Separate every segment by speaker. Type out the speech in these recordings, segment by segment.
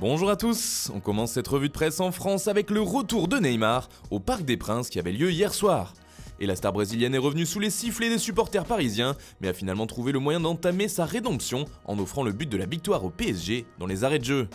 Speaker 1: Bonjour à tous, on commence cette revue de presse en France avec le retour de Neymar au Parc des Princes qui avait lieu hier soir. Et la star brésilienne est revenue sous les sifflets des supporters parisiens, mais a finalement trouvé le moyen d'entamer sa rédemption en offrant le but de la victoire au PSG dans les arrêts de jeu.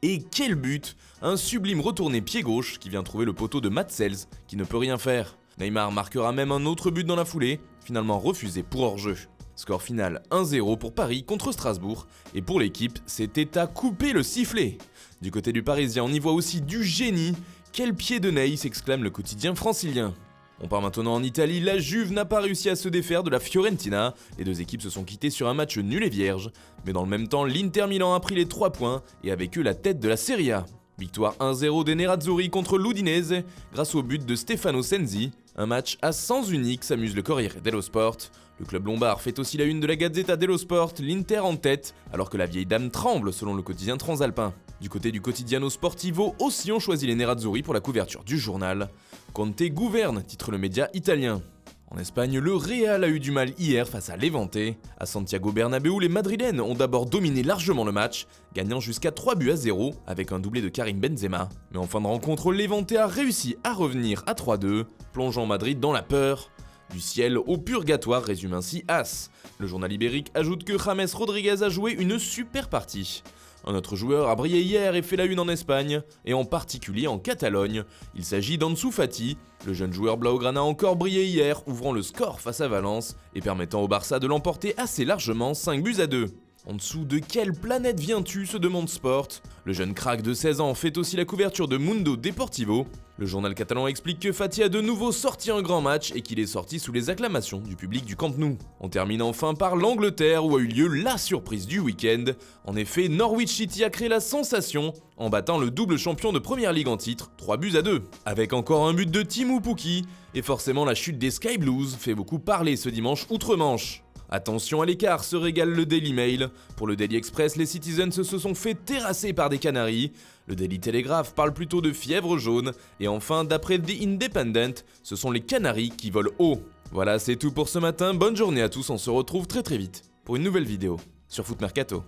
Speaker 1: Et quel but! Un sublime retourné pied gauche qui vient trouver le poteau de Matt Sells qui ne peut rien faire. Neymar marquera même un autre but dans la foulée, finalement refusé pour hors-jeu. Score final 1-0 pour Paris contre Strasbourg, et pour l'équipe, c'était à couper le sifflet. Du côté du Parisien, on y voit aussi du génie. Quel pied de Ney, s'exclame le quotidien francilien. On part maintenant en Italie, la Juve n'a pas réussi à se défaire de la Fiorentina, les deux équipes se sont quittées sur un match nul et vierge, mais dans le même temps, l'Inter Milan a pris les 3 points et avec eux la tête de la Serie A. Victoire 1-0 des Nerazzurri contre l'Udinese grâce au but de Stefano Sensi. Un match à sens unique, s'amuse le Corriere dello Sport. Le club lombard fait aussi la une de la Gazzetta dello Sport, l'Inter en tête, alors que la vieille dame tremble selon le quotidien transalpin. Du côté du Quotidiano Sportivo aussi on choisit les Nerazzurri pour la couverture du journal. Conte gouverne, titre le média italien. En Espagne, le Real a eu du mal hier face à Levante. À Santiago Bernabéu, les Madrilènes ont d'abord dominé largement le match, gagnant jusqu'à 3-0 avec un doublé de Karim Benzema. Mais en fin de rencontre, Levante a réussi à revenir à 3-2, plongeant Madrid dans la peur. Du ciel au purgatoire, résume ainsi AS. Le journal ibérique ajoute que James Rodriguez a joué une super partie. Un autre joueur a brillé hier et fait la une en Espagne, et en particulier en Catalogne. Il s'agit d'Ansu Fati. Le jeune joueur blaugrana a encore brillé hier, ouvrant le score face à Valence et permettant au Barça de l'emporter assez largement 5-2. En dessous de quelle planète viens-tu, se demande Sport. Le jeune crack de 16 ans fait aussi la couverture de Mundo Deportivo. Le journal catalan explique que Fati a de nouveau sorti un grand match et qu'il est sorti sous les acclamations du public du Camp Nou. On termine enfin par l'Angleterre où a eu lieu la surprise du week-end. En effet, Norwich City a créé la sensation en battant le double champion de Première Ligue en titre, 3-2. Avec encore un but de Teemu Pukki, et forcément la chute des Sky Blues fait beaucoup parler ce dimanche outre-Manche. Attention à l'écart, se régale le Daily Mail. Pour le Daily Express, les Citizens se sont fait terrasser par des canaris. Le Daily Telegraph parle plutôt de fièvre jaune. Et enfin, d'après The Independent, ce sont les canaris qui volent haut. Voilà, c'est tout pour ce matin. Bonne journée à tous, on se retrouve très vite pour une nouvelle vidéo sur Foot Mercato.